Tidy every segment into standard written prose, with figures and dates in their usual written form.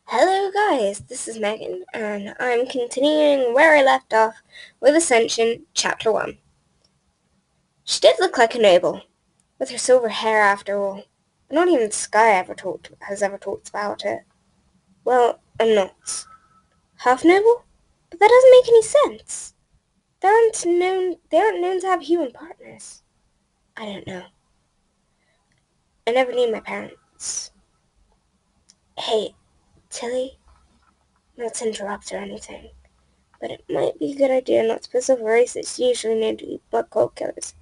Hello guys, this is Megan, and I'm continuing where I left off with Ascension Chapter 1. She did look like a noble, with her silver hair after all, but not even Sky has ever talked about it. Well, I'm not half noble, but that doesn't make any sense. They aren't known to have human partners. I don't know. I never knew my parents. Hey, Tilly, not to interrupt or anything, but it might be a good idea not to piss off a race that's usually known to be blood cult killers.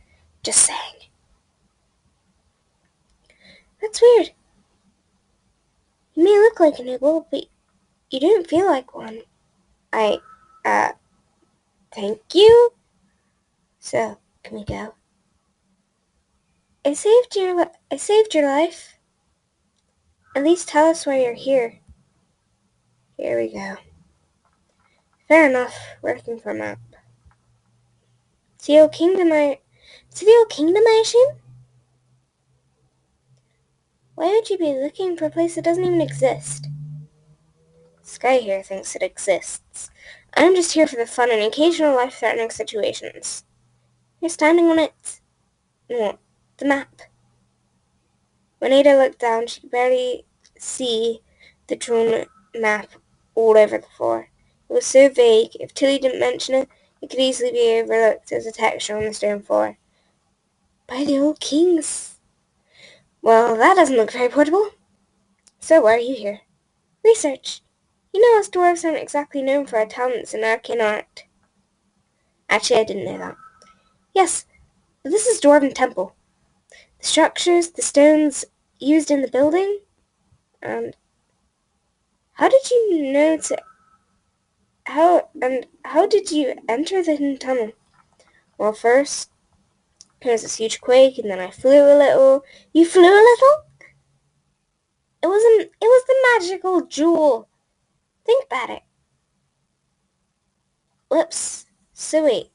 Just saying. That's weird. You may look like a noble, but you don't feel like one. I, uh, thank you? So, can we go? I saved your life. At least tell us why you're here. Here we go. Fair enough, working for a map. To the old kingdom, I assume? Why would you be looking for a place that doesn't even exist? Sky here thinks it exists. I'm just here for the fun and occasional life-threatening situations. You're standing on it. What? The map. When Ada looked down, she could barely see the drawn map all over the floor. It was so vague, if Tilly didn't mention it, it could easily be overlooked as a texture on the stone floor. By the old kings. Well, that doesn't look very portable. So why are you here? Research. You know us dwarves aren't exactly known for our talents in arcane art. Actually, I didn't know that. Yes, but this is Dwarven Temple. The structures, the stones used in the building, and how did you know to... How did you enter the hidden tunnel? Well, first, there was this huge quake, and then I flew a little. You flew a little? It was the magical jewel. Think about it. Whoops. So wait,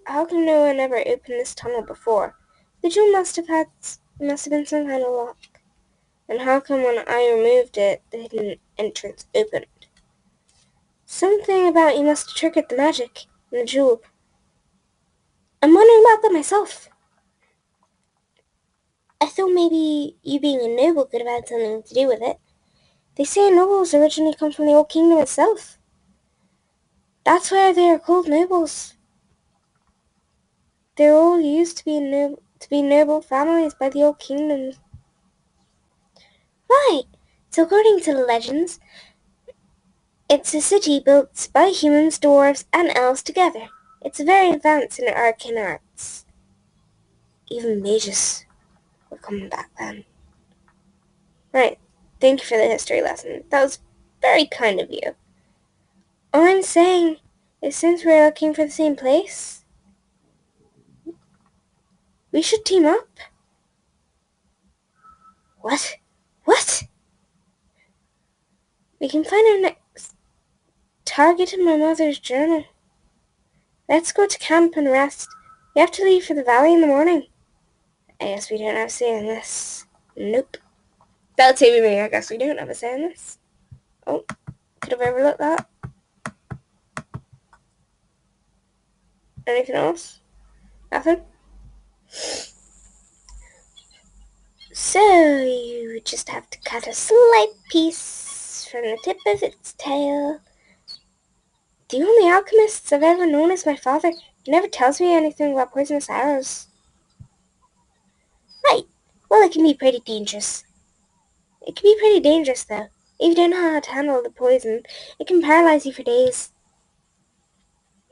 how come no one ever opened this tunnel before? The jewel must have been some kind of lock. And how come when I removed it, the hidden entrance opened? Something about you must have triggered the magic in the jewel. I'm wondering about that myself. I thought maybe you being a noble could have had something to do with it. They say nobles originally come from the old kingdom itself. That's why they are called nobles. They're all used to be noble families by the old kingdom. Right. So according to the legends, it's a city built by humans, dwarves, and elves together. It's very advanced in arcane arts. Even mages were coming back then. Right. Thank you for the history lesson. That was very kind of you. All I'm saying is since we're looking for the same place, we should team up. What? What? We can find our next target in my mother's journal. Let's go to camp and rest. We have to leave for the valley in the morning. I guess we don't have a say in this. Nope. That's it with me. I guess we don't have a say in this. Oh, could have overlooked that. Anything else? Nothing? So, you just have to cut a slight piece from the tip of its tail. The only alchemists I've ever known is my father. He never tells me anything about poisonous arrows. Right. Well, it can be pretty dangerous. It can be pretty dangerous, though. If you don't know how to handle the poison, it can paralyze you for days.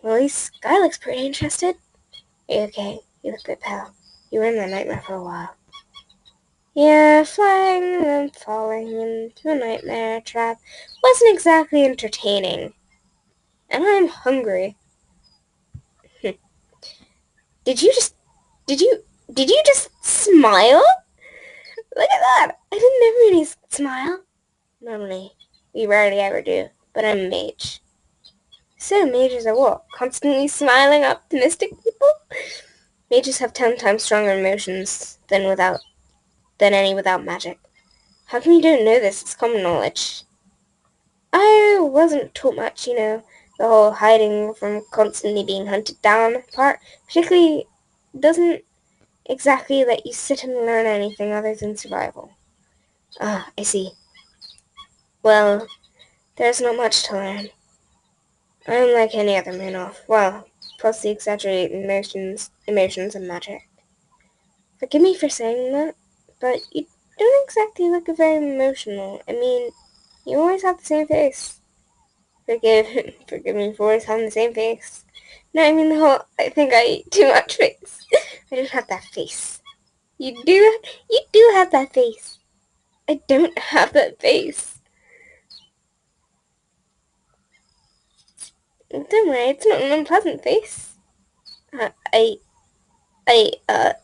Well, at least Sky looks pretty interested. Are you okay? You look a bit pale. You were in that nightmare for a while. Yeah, flying and then falling into a nightmare trap wasn't exactly entertaining. And I'm hungry. Did you just smile? Look at that! I didn't ever really smile. Normally, we rarely ever do, but I'm a mage. So mages are what? Constantly smiling, optimistic people? Mages have 10 times stronger emotions than any without magic. How come you don't know this? It's common knowledge. I wasn't taught much, the whole hiding from constantly being hunted down part particularly doesn't exactly let you sit and learn anything other than survival. Ah, I see. Well, there's not much to learn. I'm like any other moon-elf. Well, plus the exaggerated emotions and magic. Forgive me for saying that, but you don't exactly look very emotional. I mean, you always have the same face. Forgive me for always having the same face. No, I mean the whole I think I eat too much face. I don't have that face. You do have that face. I don't have that face. Don't worry, it's not an unpleasant face. Uh, I,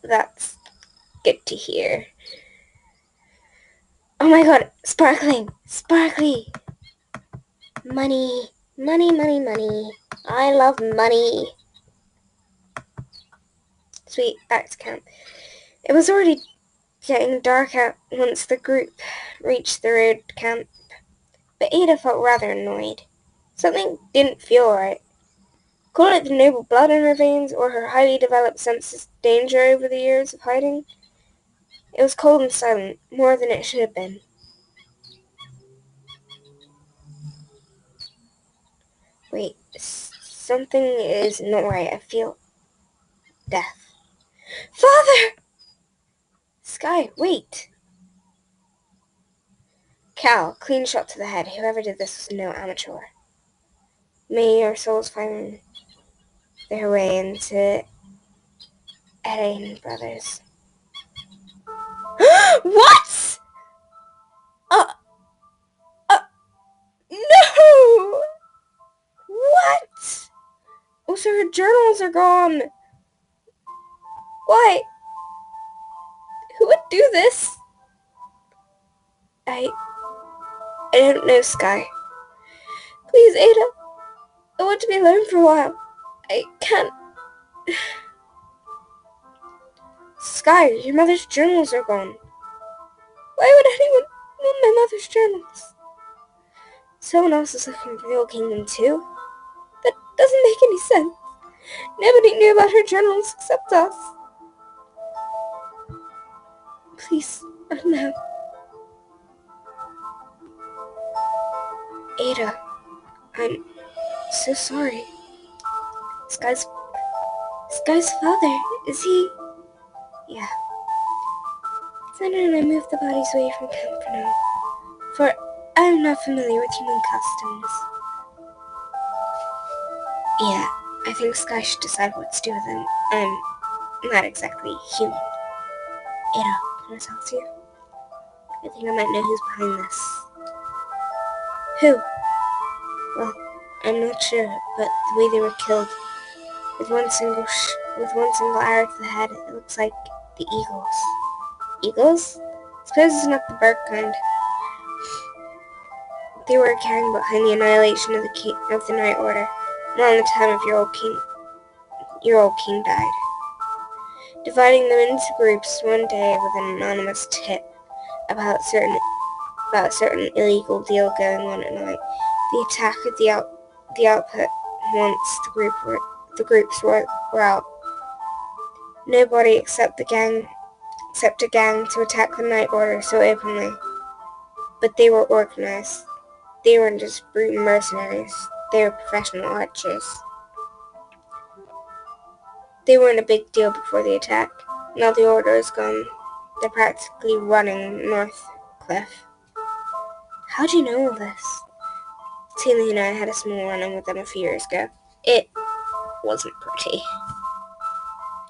that's good to hear. Oh my god, sparkly. Money, money. I love money. Sweet, back to camp. It was already getting dark out once the group reached the road camp, but Ada felt rather annoyed. Something didn't feel right. Call it the noble blood in her veins or her highly developed sense of danger over the years of hiding. It was cold and silent, more than it should have been. Wait, something is not right. I feel death. Father! Sky, wait! Cal, clean shot to the head. Whoever did this was no amateur. May your souls find their way into Elaine Brothers. What? Uh, uh, no! What? Also, her journals are gone. Why? Who would do this? I don't know, Sky. Please, Ada. I want to be alone for a while. I can't. Sky, your mother's journals are gone. Why would anyone want my mother's journals? Someone else is looking for the old kingdom too? That doesn't make any sense. Nobody knew about her journals except us. Please, no. Ada, I'm so sorry. Sky's father, is he? Yeah. Thunder and I moved the bodies away from camp for now, for I am not familiar with human customs. Yeah, I think Sky should decide what to do with them. I'm not exactly human. Ada, can I talk to you? I think I might know who's behind this. Who? Well, I'm not sure, but the way they were killed, with one single arrow to the head, it looks like the eagles. Eagles? Suppose it's not the bird kind. They were carrying behind the annihilation of the Night Order, around the time of your old king died. Dividing them into groups one day with an anonymous tip about a certain illegal deal going on at night. The attack at the output once the groups were out. Nobody except a gang to attack the Night Order so openly. But they were organized. They weren't just brute mercenaries. They were professional archers. They weren't a big deal before the attack. Now the Order is gone. They're practically running North Cliff. How'd you know all this? Taylor and I had a small run-in with them a few years ago. It wasn't pretty.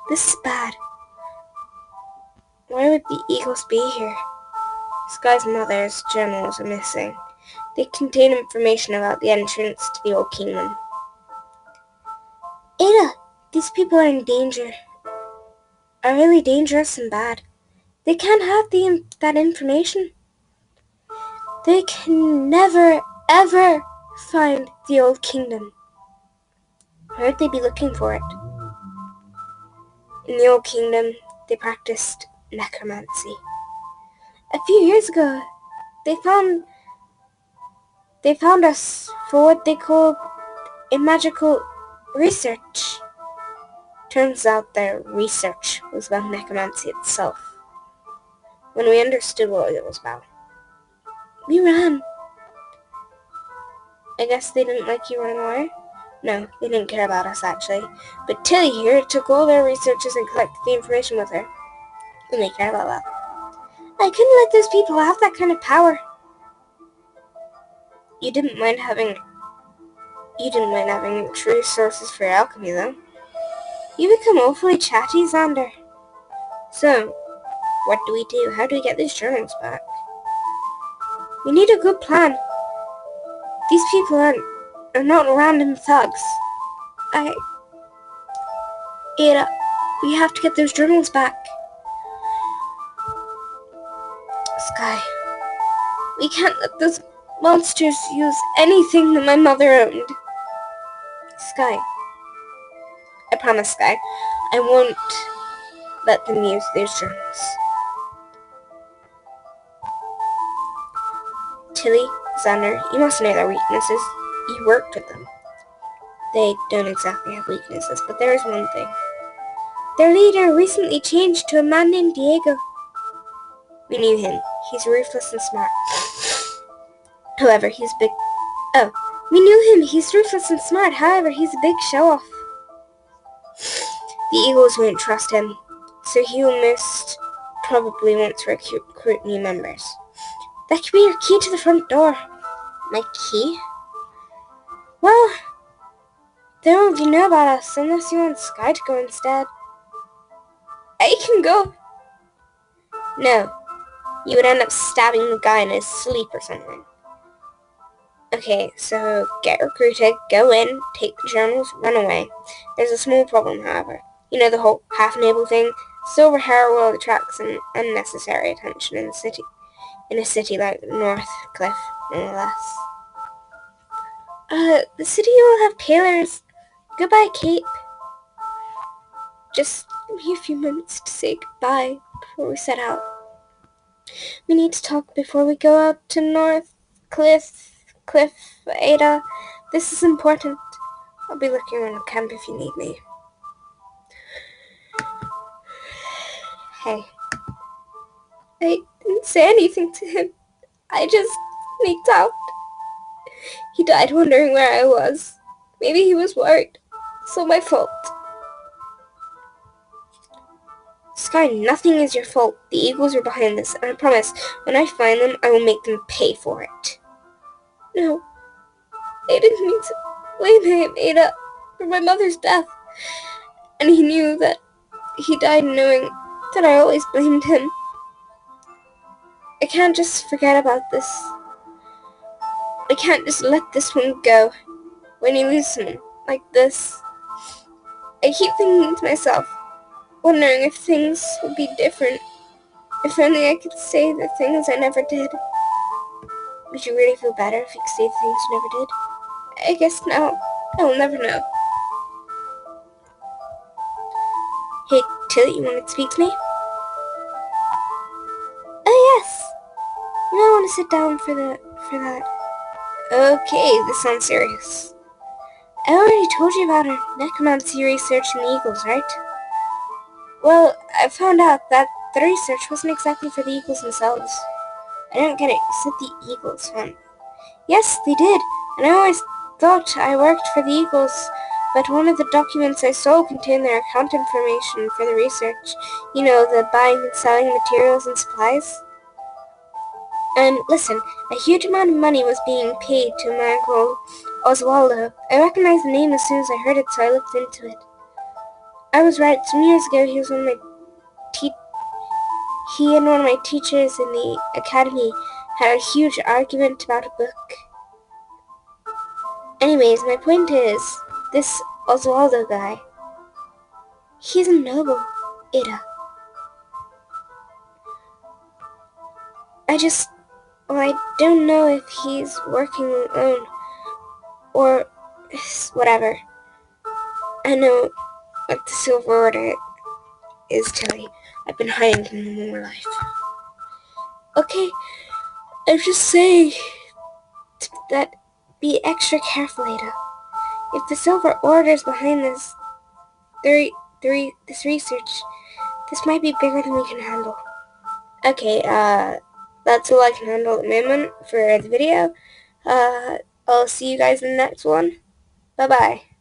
This is bad. Why would the Eagles be here? Sky's mother's journals are missing. They contain information about the entrance to the Old Kingdom. Ada, these people are in danger. Are really dangerous and bad. They can't have that information. They can never, ever find the Old Kingdom. Where would they be looking for it? In the Old Kingdom, they practiced necromancy. A few years ago, they found They found us for what they called a magical research. Turns out their research was about necromancy itself. When we understood what it was about, we ran. I guess they didn't like you running away? No, they didn't care about us, actually. But Tilly here took all their researchers and collected the information with her. And they cared about that. I couldn't let those people have that kind of power. You didn't mind having true sources for your alchemy, though. You become awfully chatty, Xander. So, what do we do? How do we get these journals back? We need a good plan. These people are not random thugs. Ada, we have to get those journals back. Sky, we can't let those monsters use anything that my mother owned. Sky, I promise, Sky, I won't let them use those journals. Tilly, Xander, you must know their weaknesses. You worked with them. They don't exactly have weaknesses, but there is one thing. Their leader recently changed to a man named Diego. We knew him. He's ruthless and smart. However, he's big... Oh, we knew him. He's ruthless and smart. However, he's a big show-off. The Eagles won't trust him, so he will most probably want to recruit new members. That could be your key to the front door. My key? Well, they won't even know about us unless you want Sky to go instead. I can go. No, you would end up stabbing the guy in his sleep or something. Okay, so get recruited, go in, take the journals, run away. There's a small problem, however. You know the whole half-enable thing? Silver hair will attract some unnecessary attention in a city like Northcliffe, nonetheless. The city will have tailors. Goodbye, Cape. Just give me a few minutes to say goodbye before we set out. We need to talk before we go out to Northcliffe, Ada. This is important. I'll be looking around camp if you need me. Hey. I didn't say anything to him. I just sneaked out. He died wondering where I was. Maybe he was worried. It's all my fault. Sky, nothing is your fault. The Eagles are behind this, and I promise, when I find them, I will make them pay for it. No. I didn't mean to blame him, Ada, for my mother's death. And he knew that he died knowing that I always blamed him. I can't just forget about this. I can't just let this one go. When you lose someone like this, I keep thinking to myself, wondering if things would be different. If only I could say the things I never did. Would you really feel better if you could say the things you never did? I guess now, I will never know. Hey, Tilly, you want to speak to me? Oh, yes. You might want to sit down for that. Okay, this sounds serious. I already told you about our necromancy research in the Eagles, right? Well, I found out that the research wasn't exactly for the Eagles themselves. I don't get it. You said the Eagles found... Yes, they did. And I always thought I worked for the Eagles, but one of the documents I saw contained their account information for the research. You know, the buying and selling materials and supplies. And listen, a huge amount of money was being paid to a man called Oswaldo. I recognized the name as soon as I heard it, so I looked into it. I was right. Some years ago, he and one of my teachers in the academy had a huge argument about a book. Anyways, my point is, this Oswaldo guy, he's a noble, Ada. I don't know if he's working alone, or whatever. I know what the Silver Order is, Tilly. I've been hiding from them all my life. Okay, I'm just saying, that be extra careful, Ada. If the silver order's behind this this research, this might be bigger than we can handle. Okay, that's all I can handle at the moment for the video. I'll see you guys in the next one. Bye-bye.